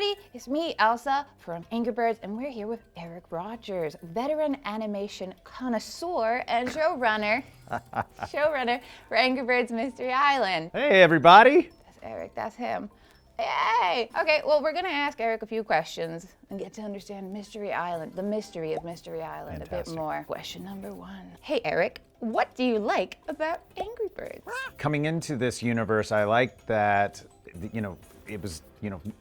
everybody, it's me, Elsa, from Angry Birds, and we're here with Eric Rogers, veteran animation connoisseur and showrunner for Angry Birds Mystery Island. Hey, everybody. That's Eric, that's him. Yay! Okay, well, we're gonna ask Eric a few questions and get to understand Mystery Island, the mystery of Mystery Island a bit more. Question number 1. Hey, Eric, what do you like about Angry Birds? Coming into this universe, I like that,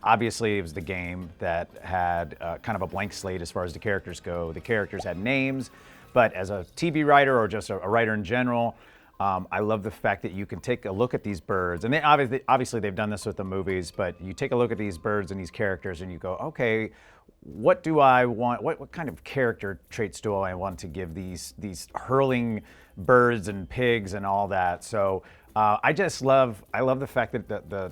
obviously it was the game that had kind of a blank slate as far as the characters go. The characters had names, but as a TV writer or just a writer in general, I love the fact that you can take a look at these birds, and they obviously they've done this with the movies, but you take a look at these birds and these characters and you go, okay, what do I want? What kind of character traits do I want to give these hurling birds and pigs and all that? So I love the fact that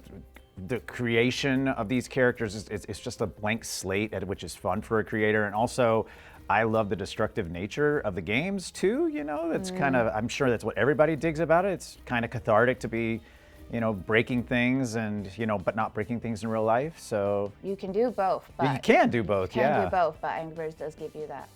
the creation of these characters it's just a blank slate, which is fun for a creator, and also I love the destructive nature of the games too. That's kind of, I'm sure that's what everybody digs about it. It's kind of cathartic to be, breaking things and, but not breaking things in real life. So you can do both. But you can do both, you can do both, but Angry Birds does give you that.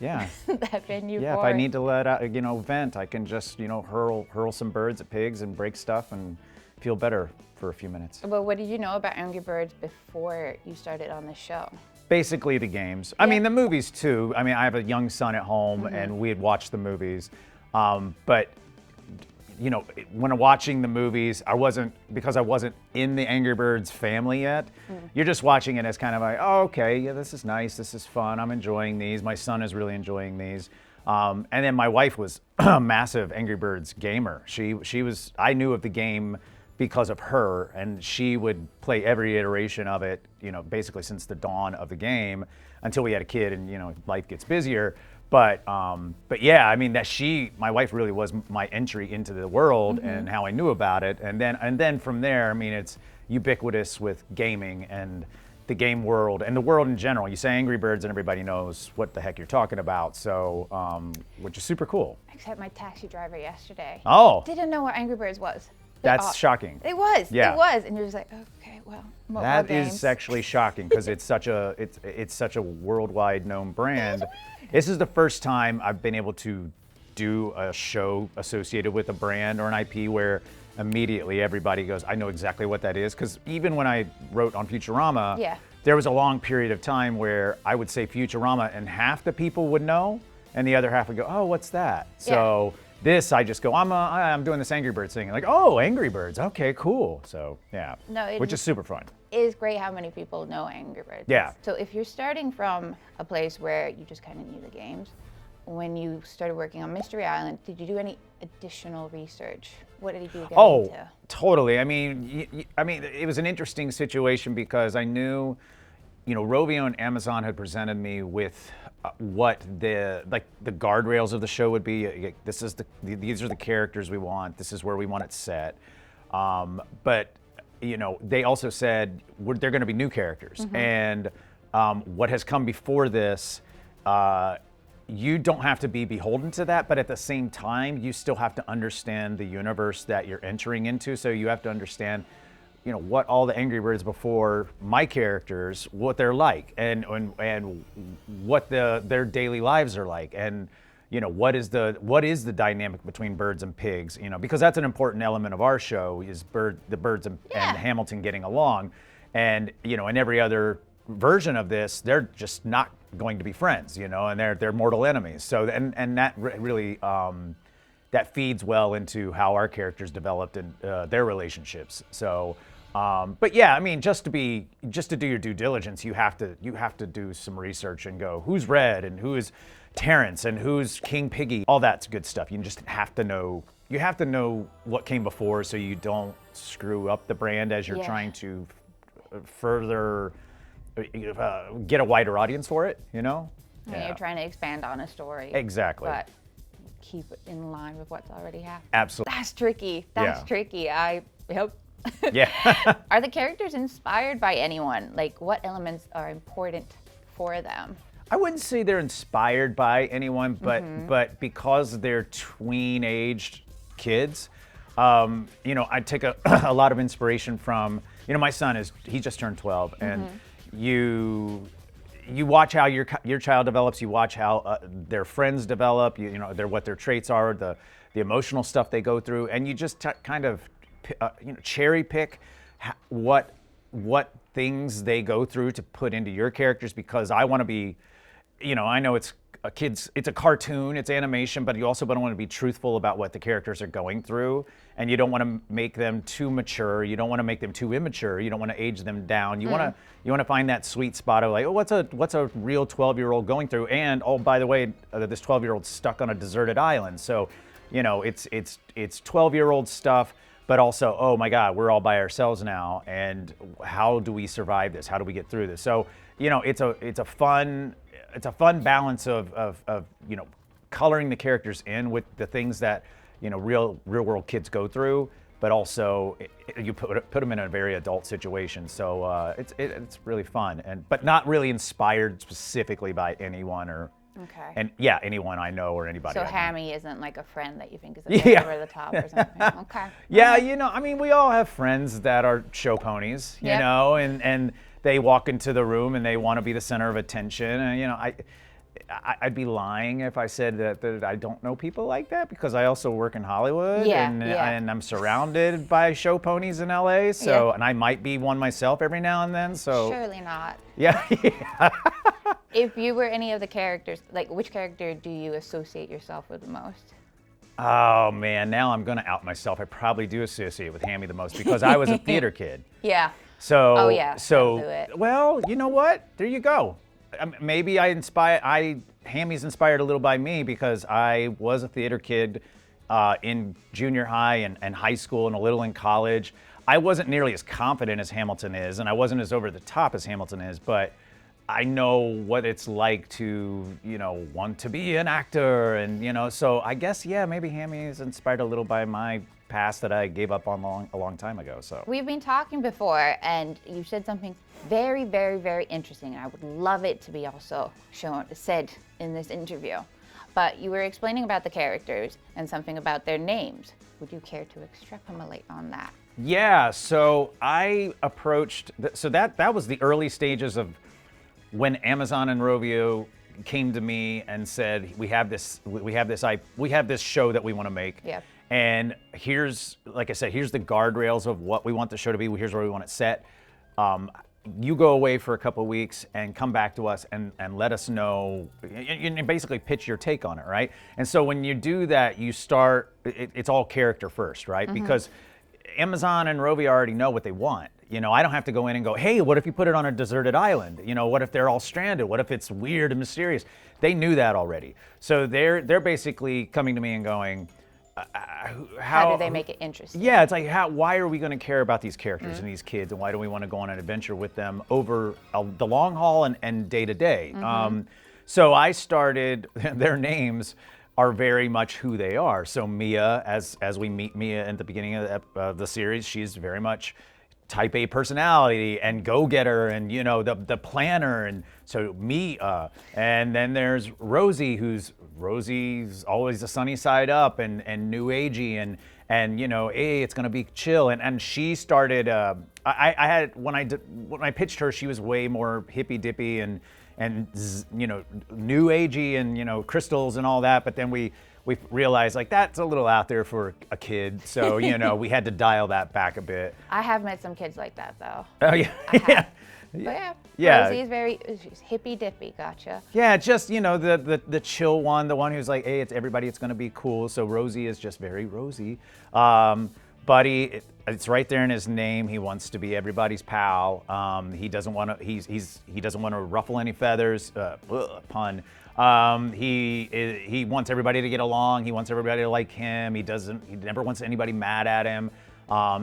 Yeah. that venue. Yeah, for if I it. need to let out, vent, I can just, hurl some birds at pigs and break stuff and feel better for a few minutes. But what did you know about Angry Birds before you started on the show? Basically the games. I mean, the movies too. I mean, I have a young son at home and we had watched the movies. But, when watching the movies, because I wasn't in the Angry Birds family yet, you're just watching it as kind of like, oh, okay, yeah, this is nice, this is fun, I'm enjoying these. My son is really enjoying these. And then my wife was a massive Angry Birds gamer. I knew of the game because of her, and she would play every iteration of it, basically since the dawn of the game until we had a kid and, life gets busier. But yeah, I mean, my wife really was my entry into the world and how I knew about it. And then from there, I mean, it's ubiquitous with gaming and the game world and the world in general. You say Angry Birds and everybody knows what the heck you're talking about. So, which is super cool. Except my taxi driver yesterday. Oh. Didn't know where Angry Birds was. That's shocking. It was. Yeah. It was, and you're just like, okay, well, that is actually shocking because it's such a worldwide known brand. This is the first time I've been able to do a show associated with a brand or an IP where immediately everybody goes, I know exactly what that is. Because even when I wrote on Futurama, there was a long period of time where I would say Futurama and half the people would know, and the other half would go, oh, what's that? So. This, I just go, I'm doing this Angry Birds thing. Like, oh, Angry Birds, okay, cool. So, yeah, which is super fun. It is great how many people know Angry Birds. Yeah. So if you're starting from a place where you just kind of knew the games, when you started working on Mystery Island, did you do any additional research? What did you get into? Totally. I mean, it was an interesting situation because I knew, Rovio and Amazon had presented me with what the guardrails of the show would be. These are the characters we want. This is where we want it set. But they also said they're going to be new characters, and what has come before this. You don't have to be beholden to that, but at the same time, you still have to understand the universe that you're entering into. So you have to understand, what all the Angry Birds before my characters, what they're like, and what their daily lives are like, and what is the dynamic between birds and pigs, because that's an important element of our show is the birds and Hamilton getting along, and in every other version of this, they're just not going to be friends, and they're mortal enemies. So and that really that feeds well into how our characters developed and their relationships. So. But yeah, I mean, just to do your due diligence, you have to do some research and go, who's Red and who is Terrence and who's King Piggy. All that's good stuff. You just have to know. You have to know what came before, so you don't screw up the brand as you're trying to further get a wider audience for it. And you're trying to expand on a story. Exactly. But keep it in line with what's already happened. Absolutely. That's tricky. That's tricky. I hope. Yeah. Are the characters inspired by anyone? Like, what elements are important for them? I wouldn't say they're inspired by anyone, but because they're tween-aged kids, I take a lot of inspiration from, my son he just turned 12, and you watch how your child develops. You watch how their friends develop. You know what their traits are, the emotional stuff they go through, and you just kind of cherry pick what things they go through to put into your characters, because I want to be, I know it's a cartoon, it's animation, but you also want to be truthful about what the characters are going through, and you don't want to make them too mature, you don't want to make them too immature, you don't want to age them down. You want to find that sweet spot of like, oh, what's a real 12-year-old going through, and oh, by the way, this 12-year-old stuck on a deserted island. So, it's 12-year-old stuff, but also, oh my God, we're all by ourselves now, and how do we survive this? How do we get through this? So, it's a fun balance of coloring the characters in with the things that real world kids go through, but also you put them in a very adult situation. So it's really fun, but not really inspired specifically by anyone or. Okay. And yeah, anyone I know or anybody. So I know. Hammy isn't like a friend that you think is a bit over the top or something. Okay. Yeah, we all have friends that are show ponies, and they walk into the room and they want to be the center of attention. And I'd be lying if I said that I don't know people like that, because I also work in Hollywood and I'm surrounded by show ponies in LA. So and I might be one myself every now and then. So surely not. Yeah. If you were any of the characters, like which character do you associate yourself with the most? Oh man, now I'm gonna out myself. I probably do associate with Hammy the most because I was a theater kid. Yeah. So. Oh yeah. So do it. Well, you know what? There you go. Maybe Hammy's inspired a little by me because I was a theater kid in junior high and high school and a little in college. I wasn't nearly as confident as Hamilton is, and I wasn't as over the top as Hamilton is, but I know what it's like to, want to be an actor, and so I guess maybe Hammy is inspired a little by my past that I gave up on a long time ago. So we've been talking before, and you said something very, very, very interesting, and I would love it to be also said in this interview. But you were explaining about the characters and something about their names. Would you care to extrapolate on that? Yeah. So I approached. So that was the early stages of when Amazon and Rovio came to me and said, we have this show that we want to make. Yeah. And like I said, here's the guardrails of what we want the show to be. Here's where we want it set. You go away for a couple of weeks and come back to us and let us know, and basically pitch your take on it, right? And so when you do that, you start, it's all character first, right? Mm-hmm. Because Amazon and Rovio already know what they want. I don't have to go in and go, hey, what if you put it on a deserted island? What if they're all stranded? What if it's weird and mysterious? They knew that already. So they're basically coming to me and going, how do they make it interesting? Yeah, it's like, why are we going to care about these characters and these kids, and why do we want to go on an adventure with them over the long haul and day to day? So I started, their names are very much who they are. So Mia, as we meet Mia at the beginning of the series, she's very much type A personality and go-getter and the planner, and so Mia. And then there's Rosie, Rosie's always the sunny side up and new agey and hey, it's gonna be chill. And she started. I had when I pitched her, she was way more hippy dippy and new agey and crystals and all that. But then we realized like that's a little out there for a kid, so we had to dial that back a bit. I have met some kids like that though. Oh yeah. But yeah. Rosie's she's hippy dippy, gotcha. Yeah, just the chill one, the one who's like, hey, it's everybody, it's gonna be cool. So Rosie is just very Rosie. Buddy, it's right there in his name. He wants to be everybody's pal. He doesn't want to. He doesn't want to ruffle any feathers. Pun. He wants everybody to get along. He wants everybody to like him. He never wants anybody mad at him.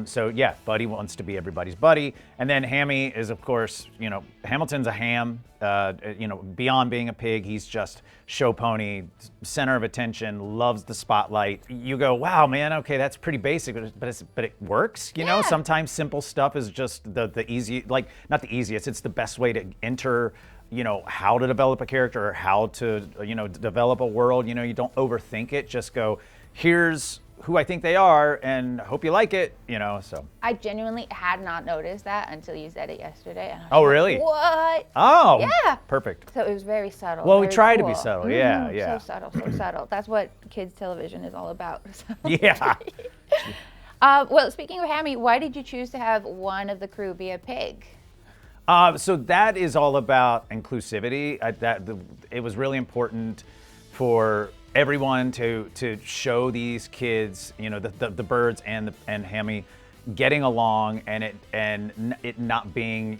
So yeah, Buddy wants to be everybody's buddy. And then Hammy is, of course, Hamilton's a ham. Beyond being a pig, he's just show pony, center of attention, loves the spotlight. You go, wow, man, okay, that's pretty basic, but it works. Yeah. Sometimes simple stuff is just the easy, like not the easiest. It's the best way to enter. How to develop a character or how to, develop a world. You don't overthink it. Just go, here's who I think they are, and hope you like it, so. I genuinely had not noticed that until you said it yesterday. And I was Oh, like, really? What? Oh, Yeah. perfect. So it was very subtle. Well, we very try to be cool. subtle, yeah. So subtle, so subtle. That's what kids' television is all about. Yeah. Well, speaking of Hammy, why did you choose to have one of the crew be a pig? So that is all about inclusivity. It was really important for everyone to show these kids, the birds and Hammy getting along, and it not being,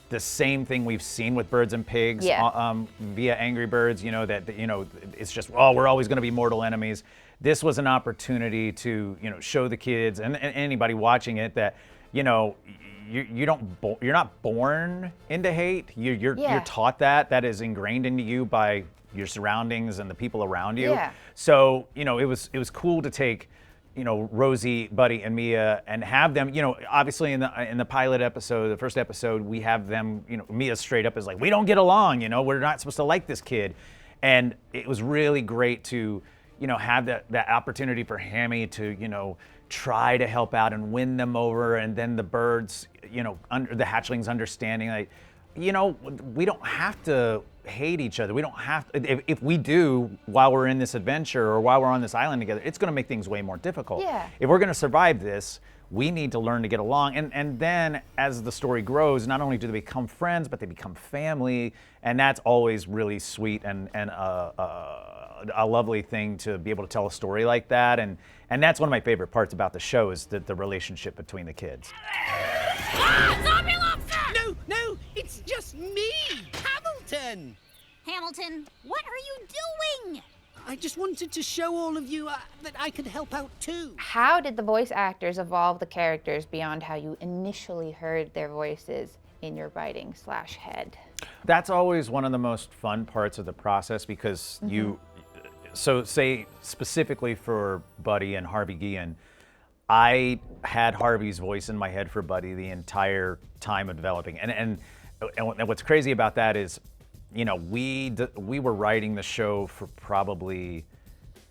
the same thing we've seen with birds and pigs via Angry Birds, that it's just, we're always going to be mortal enemies. This was an opportunity to, show the kids and anybody watching it that, you're not born into hate. You're taught that is ingrained into you by your surroundings and the people around you. Yeah. So, it was cool to take, Rosie, Buddy, and Mia, and have them, obviously in the pilot episode, the first episode, we have them, Mia straight up is like, we don't get along, we're not supposed to like this kid. And it was really great to, have that opportunity for Hammy to, try to help out and win them over, and then the birds, the hatchlings understanding, like, we don't have to hate each other. We don't have to, if we do while we're in this adventure or while we're on this island together, it's going to make things way more difficult. Yeah. If we're going to survive this, we need to learn to get along. And then as the story grows, not only do they become friends, but they become family. And that's always really sweet and a lovely thing to be able to tell a story like that. And that's one of my favorite parts about the show is the relationship between the kids. Zombie lobster! No, it's just me, Hamilton. Hamilton, what are you doing? I just wanted to show all of you that I could help out too. How did the voice actors evolve the characters beyond how you initially heard their voices in your writing/head? That's always one of the most fun parts of the process because so say specifically for Buddy and Harvey Guillen, I had Harvey's voice in my head for Buddy the entire time of developing. And what's crazy about that is, we were writing the show for probably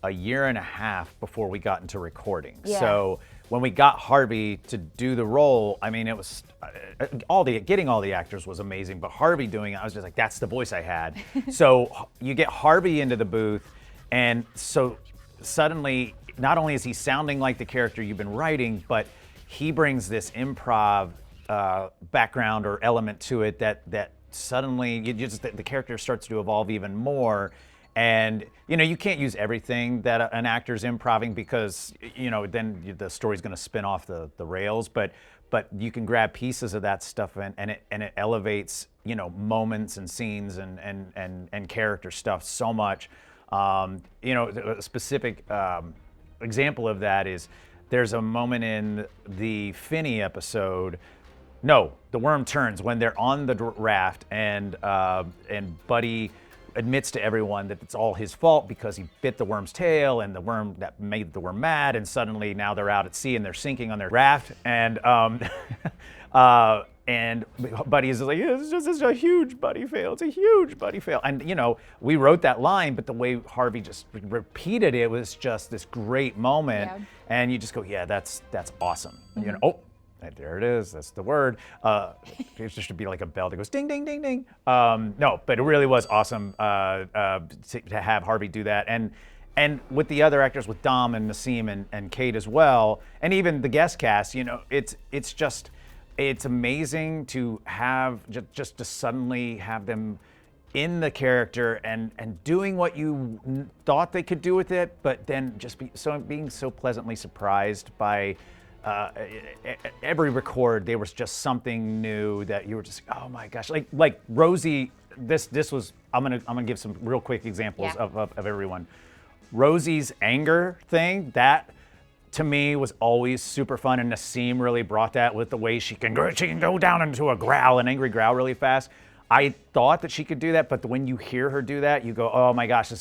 a year and a half before we got into recording. Yeah. So when we got Harvey to do the role, I mean, it was getting all the actors was amazing, but Harvey doing it, I was just like, that's the voice I had. So you get Harvey into the booth, and so suddenly, not only is he sounding like the character you've been writing, but he brings this improv background or element to it that suddenly the character starts to evolve even more. And you can't use everything that an actor's improving because then the story's going to spin off the rails. But you can grab pieces of that stuff and it elevates moments and scenes and character stuff so much. A specific example of that is there's a moment in the Finney episode. No, the worm turns when they're on the raft and Buddy admits to everyone that it's all his fault because he bit the worm's tail and the worm that made the worm mad, and suddenly now they're out at sea and they're sinking on their raft and Buddy is like, it's a huge Buddy fail. It's a huge Buddy fail. And, we wrote that line, but the way Harvey just repeated it was just this great moment. Yeah. And you just go, yeah, that's awesome. Oh, there it is. That's the word. It should be like a bell that goes ding, ding, ding, ding. No, but it really was awesome to have Harvey do that. And with the other actors, with Dom and Nassim and Kate as well, and even the guest cast, it's amazing to have just to suddenly have them in the character and doing what you thought they could do with it, but then just being so pleasantly surprised by every record. There was just something new that you were just, oh my gosh, like Rosie. This was I'm gonna give some real quick examples of everyone. Rosie's anger thing, that to me was always super fun, and Nassim really brought that with the way she can go down into a growl, an angry growl really fast. I thought that she could do that, but when you hear her do that, you go, oh my gosh,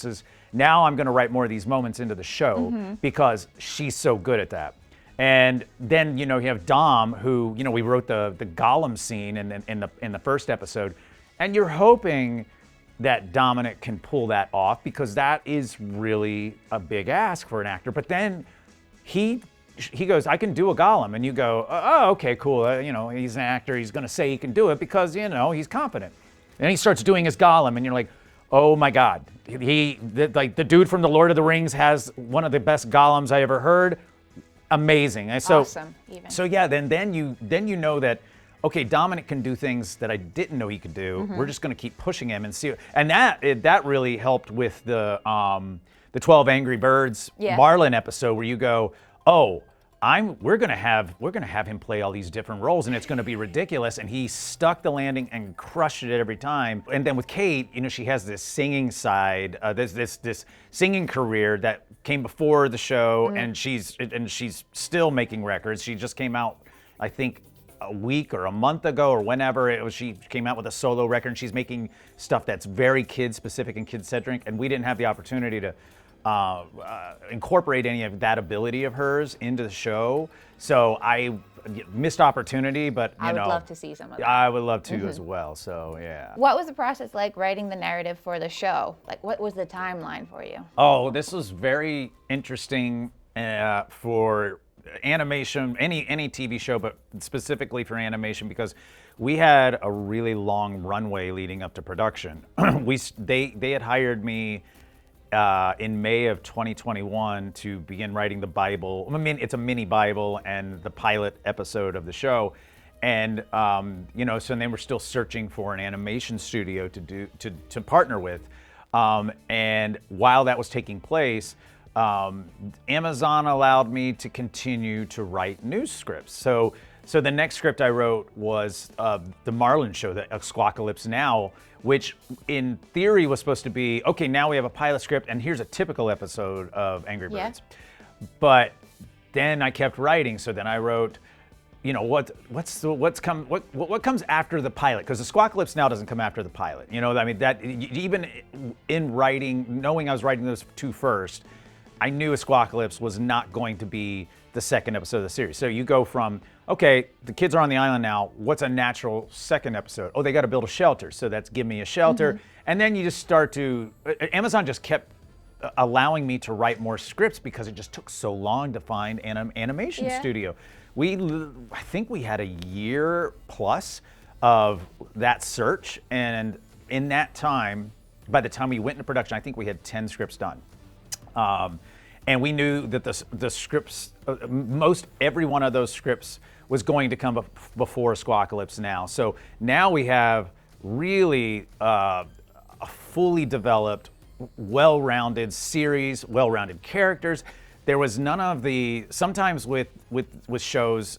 now I'm gonna write more of these moments into the show because she's so good at that. And then you have Dom, who we wrote the Gollum scene in the first episode, and you're hoping that Dominic can pull that off because that is really a big ask for an actor. But then he goes, I can do a Gollum. And you go, oh, okay, cool. He's an actor. He's going to say he can do it because, he's confident. And he starts doing his Gollum, and you're like, oh my God. The dude from The Lord of the Rings has one of the best Gollums I ever heard. Amazing. And so, awesome, even. So yeah, then you know that, okay, Dominic can do things that I didn't know he could do. We're just going to keep pushing him and see. And that really helped with the 12 Angry Birds Marlin episode, where you go, oh, we're gonna have him play all these different roles, and it's gonna be ridiculous. And he stuck the landing and crushed it every time. And then with Kate, she has this singing side, this singing career that came before the show, and she's still making records. She just came out, I think, a week or a month ago or whenever it was. She came out with a solo record, and she's making stuff that's very kid specific and kid centric. And we didn't have the opportunity to incorporate any of that ability of hers into the show. So I missed opportunity, but I would love to see some of that. I would love to as well, so yeah. What was the process like writing the narrative for the show? Like, what was the timeline for you? Oh, this was very interesting for animation, any TV show, but specifically for animation, because we had a really long runway leading up to production. They had hired me in May of 2021 to begin writing the Bible. I mean, it's a mini Bible and the pilot episode of the show. And, so they were still searching for an animation studio to partner with. And while that was taking place, Amazon allowed me to continue to write news scripts. So the next script I wrote was the Marlin show, the Squawkalypse Now, which in theory was supposed to be, okay, now we have a pilot script and here's a typical episode of Angry Birds. Yeah. But then I kept writing, so then I wrote, what comes after the pilot? Because the Squawkalypse Now doesn't come after the pilot. That even in writing, knowing I was writing those two first, I knew a Squawkalypse was not going to be the second episode of the series. So you go from, okay, the kids are on the island now, what's a natural second episode? Oh, they got to build a shelter, so that's give me a shelter. And then you just start to, Amazon just kept allowing me to write more scripts because it just took so long to find an animation studio. I think we had a year plus of that search, and in that time, by the time we went into production, I think we had 10 scripts done. And we knew that the scripts, most every one of those scripts was going to come before Squawkalypse Now. So now we have really a fully developed, well-rounded series, well-rounded characters. There was none of the, sometimes with shows,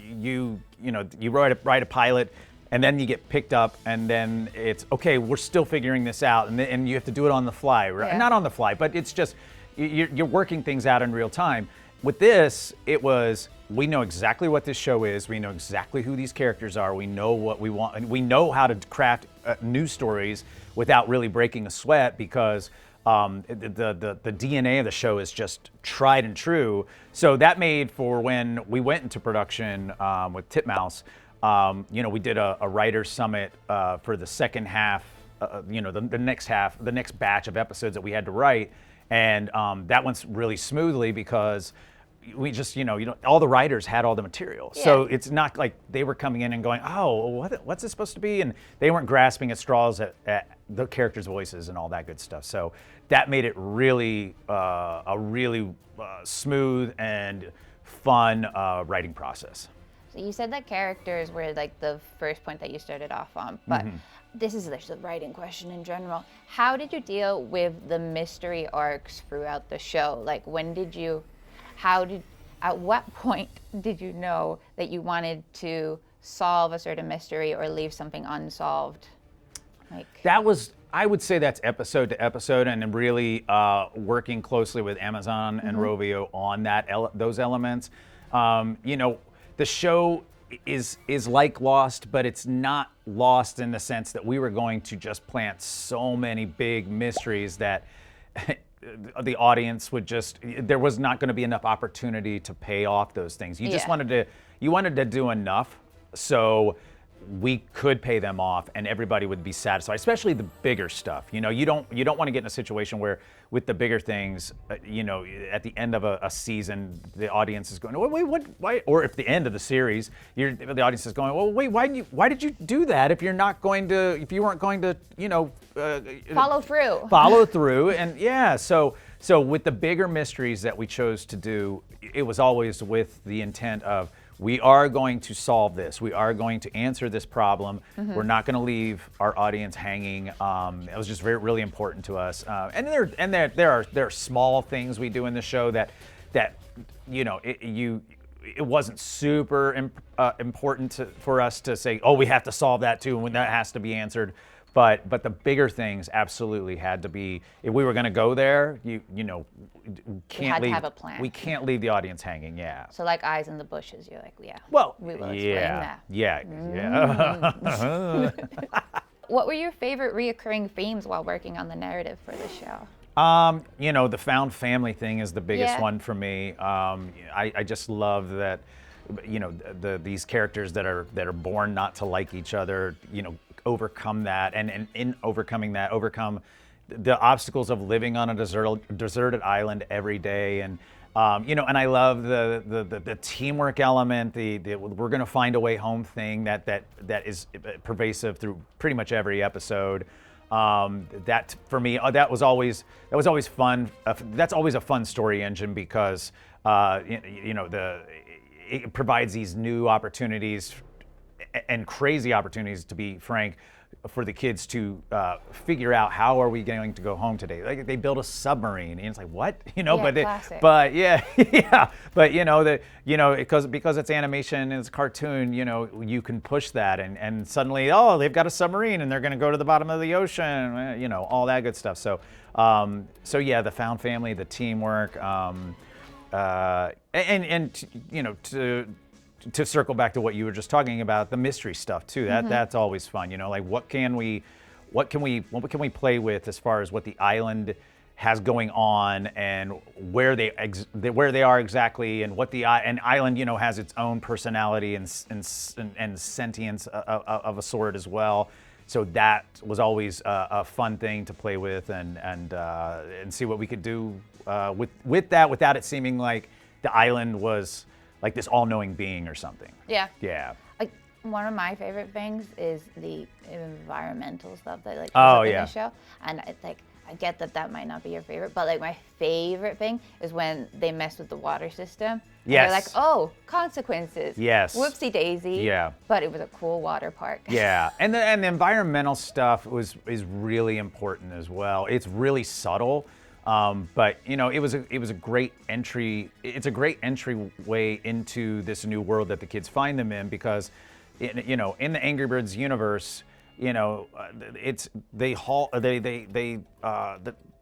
you write a pilot, and then you get picked up, and then it's, okay, we're still figuring this out, and you have to do it on the fly. Right? Not on the fly, but it's just, you're working things out in real time. With this, it was, we know exactly what this show is, we know exactly who these characters are, we know what we want, and we know how to craft news stories without really breaking a sweat, because the DNA of the show is just tried and true. So that made for when we went into production with Titmouse, we did a writer's summit for the second half, the next batch of episodes that we had to write. And that went really smoothly because we just, all the writers had all the material. Yeah. So it's not like they were coming in and going, oh, what's this supposed to be? And they weren't grasping at straws at the characters' voices and all that good stuff. So that made it really a really smooth and fun writing process. So you said that characters were like the first point that you started off on, but this is just a writing question in general. How did you deal with the mystery arcs throughout the show? Like, at what point did you know that you wanted to solve a certain mystery or leave something unsolved? I would say that's episode to episode, and then really working closely with Amazon and Rovio on those elements. The show is like Lost, but it's not Lost in the sense that we were going to just plant so many big mysteries that the audience there was not going to be enough opportunity to pay off those things. You just wanted to do enough. So we could pay them off and everybody would be satisfied, especially the bigger stuff. You don't want to get in a situation where with the bigger things, at the end of a season, the audience is going, well, wait, what? Why? Or if the end of the series, the audience is going, well, wait, why did you do that if you weren't going to, follow through, and yeah, so with the bigger mysteries that we chose to do, it was always with the intent of, we are going to solve this. We are going to answer this problem. We're not going to leave our audience hanging. It was just really important to us. And there are small things we do in the show that it wasn't super important for us to say, oh, we have to solve that too, and that has to be answered. But the bigger things absolutely had to be. If we were going to go there, can't leave. To have a plan. We can't leave the audience hanging. Yeah. So like eyes in the bushes, you're like, yeah. Well, we will explain that. Yeah. What were your favorite reoccurring themes while working on the narrative for the show? The found family thing is the biggest one for me. I just love that, these characters that are born not to like each other, overcome that, and in overcoming that, overcome the obstacles of living on a deserted island every day, and and I love the teamwork element, the we're gonna find a way home thing that is pervasive through pretty much every episode. That for me, that was always fun. That's always a fun story engine because it provides these new opportunities and crazy opportunities, to be frank, for the kids to figure out how are we going to go home today. Like they build a submarine, and it's like, what? But because it's animation and it's cartoon, you can push that, and suddenly, they've got a submarine and they're going to go to the bottom of the ocean, all that good stuff. So the found family, the teamwork, to circle back to what you were just talking about, the mystery stuff too. That's always fun. Like what can we play with as far as what the island has going on, and where they are exactly, and what an island has its own personality and sentience of a sort as well. So that was always a fun thing to play with and see what we could do with that without it seeming like the island was like this all-knowing being or something. Yeah. Yeah. Like one of my favorite things is the environmental stuff that shows up in the show, and it's like, I get that might not be your favorite, but like my favorite thing is when they mess with the water system. Yes. They're like, oh, consequences. Yes. Whoopsie daisy. Yeah. But it was a cool water park. Yeah, and the environmental stuff is really important as well. It's really subtle. But it was a great entry. It's a great entryway into this new world that the kids find them in, because, in the Angry Birds universe, the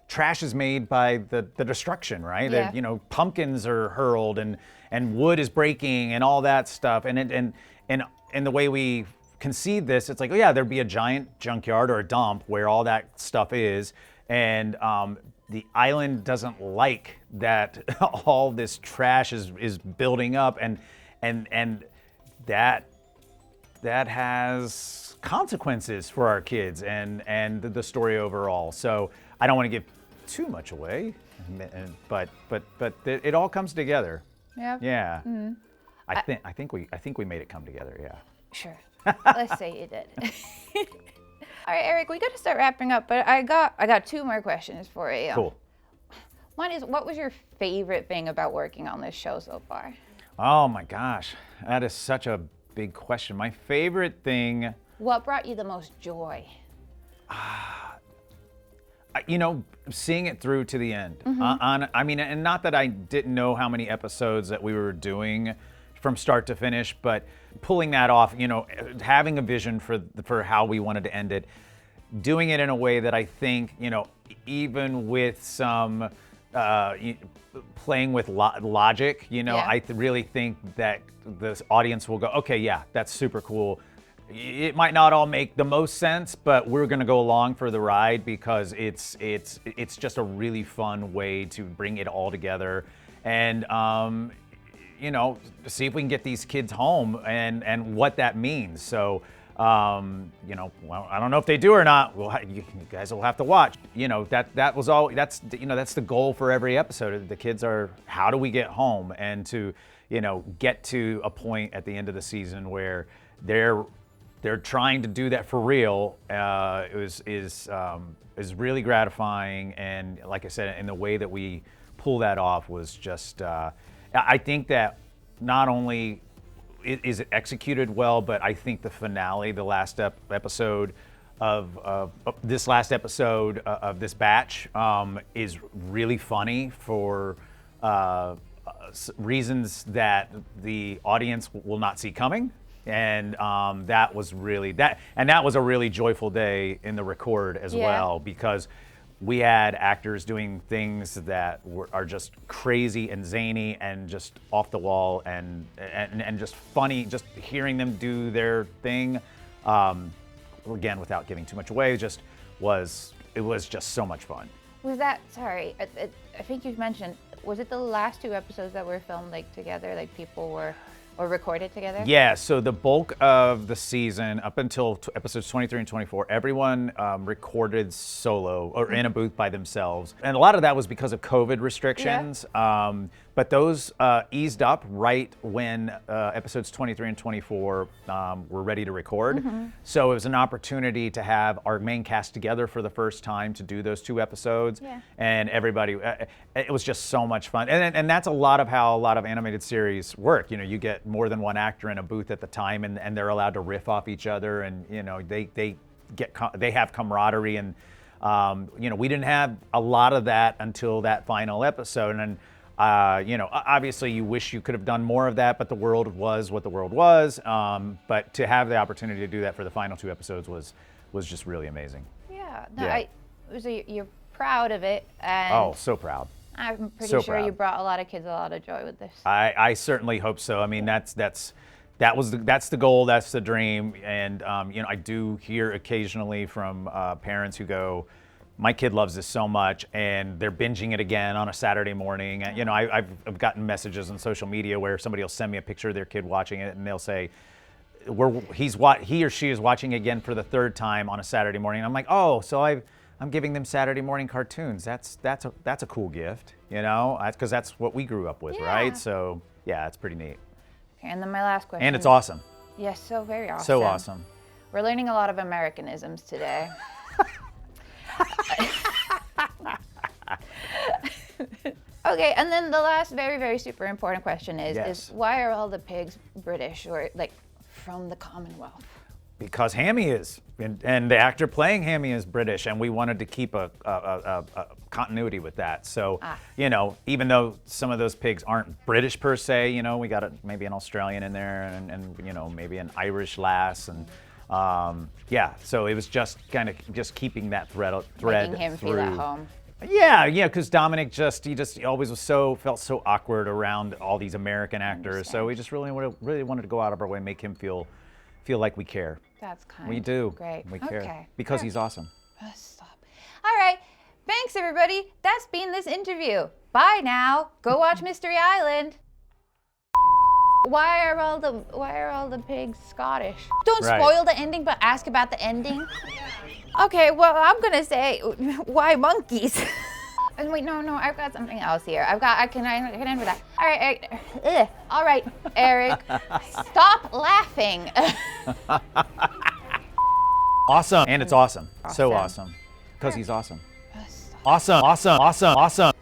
trash is made by the destruction, right? Yeah. Pumpkins are hurled and wood is breaking and all that stuff, and the way we conceive this, it's like, there'd be a giant junkyard or a dump where all that stuff is, and the island doesn't like that all this trash is building up, and that has consequences for our kids and the story overall. So I don't want to give too much away, but it all comes together. Yeah. Yeah. Mm-hmm. I think we made it come together. Yeah. Sure. Let's say you did. All right, Eric, we got to start wrapping up, but I got two more questions for you. Cool. One is, what was your favorite thing about working on this show so far? Oh my gosh, that is such a big question. My favorite thing. What brought you the most joy? Seeing it through to the end. Mm-hmm. And not that I didn't know how many episodes that we were doing from start to finish, but pulling that off, having a vision for how we wanted to end it, doing it in a way that I think, even with some playing with logic, I really think that the audience will go, okay, yeah, that's super cool. It might not all make the most sense, but we're going to go along for the ride because it's just a really fun way to bring it all together, and see if we can get these kids home and what that means. So You know, well, I don't know if they do or not. You guys will have to watch. You know, that was all. That's the goal for every episode. The kids are, how do we get home, and to, you know, get to a point at the end of the season where they're trying to do that for real. Is really gratifying, and like I said, in the way that we pull that off was just. I think that not only is it executed well, but I think the finale, the last episode of this last episode of this batch is really funny for reasons that the audience will not see coming. And that was really that was a really joyful day in the record as well, because we had actors doing things that are just crazy and zany and just off the wall and just funny. Just hearing them do their thing, again, without giving too much away, it was just so much fun. Was that, sorry, I think you mentioned, was it the last 2 episodes that were filmed like together, like people were, or recorded together? Yeah, so the bulk of the season, up until episodes 23 and 24, everyone recorded solo or in a booth by themselves. And a lot of that was because of COVID restrictions. Yeah. But those eased up right when episodes 23 and 24 were ready to record. Mm-hmm. So it was an opportunity to have our main cast together for the first time to do those 2 episodes. Yeah. And everybody, it was just so much fun. And that's a lot of how a lot of animated series work. You know, you get more than one actor in a booth at the time, and they're allowed to riff off each other, and you know they have camaraderie, and you know, we didn't have a lot of that until that final episode. And you know, obviously you wish you could have done more of that, but the world was what the world was. But to have the opportunity to do that for the final 2 episodes was just really amazing. Yeah, no, yeah. So you're proud of it, and oh, so proud. I'm pretty sure you brought a lot of kids a lot of joy with this. I certainly hope so. I mean, that's the goal, that's the dream, and you know, I do hear occasionally from parents who go, my kid loves this so much, and they're binging it again on a Saturday morning. And, you know, I've gotten messages on social media where somebody will send me a picture of their kid watching it, and they'll say, he or she is watching again for the 3rd time on a Saturday morning. And I'm like, oh, so I'm giving them Saturday morning cartoons. That's a cool gift, you know, because that's what we grew up with, right? So yeah, it's pretty neat. Okay, and then my last question. And it's awesome. Yes, so very awesome. So awesome. We're learning a lot of Americanisms today. Okay, and then the last very, very super important question is why are all the pigs British, or like from the Commonwealth? Because Hammy is, and the actor playing Hammy is British, and we wanted to keep a continuity with that. So, you know, even though some of those pigs aren't British per se, you know, we got maybe an Australian in there, and you know, maybe an Irish lass, and yeah. So it was just kind of just keeping that thread Making him through. feel at home. Yeah, because Dominic he always felt so awkward around all these American actors. So we just really wanted to go out of our way and make him feel like we care. That's kind. We do. Great. We care. Because he's awesome. Stop. All right. Thanks, everybody. That's been this interview. Bye now. Go watch Mystery Island. Why are all the pigs Scottish? Don't spoil the ending, but ask about the ending. Okay, well, I'm gonna say, why monkeys? And wait, no, I've got something else here. I can end with that. All right, Eric, stop laughing. Awesome, and it's awesome. So awesome, because he's awesome. Awesome.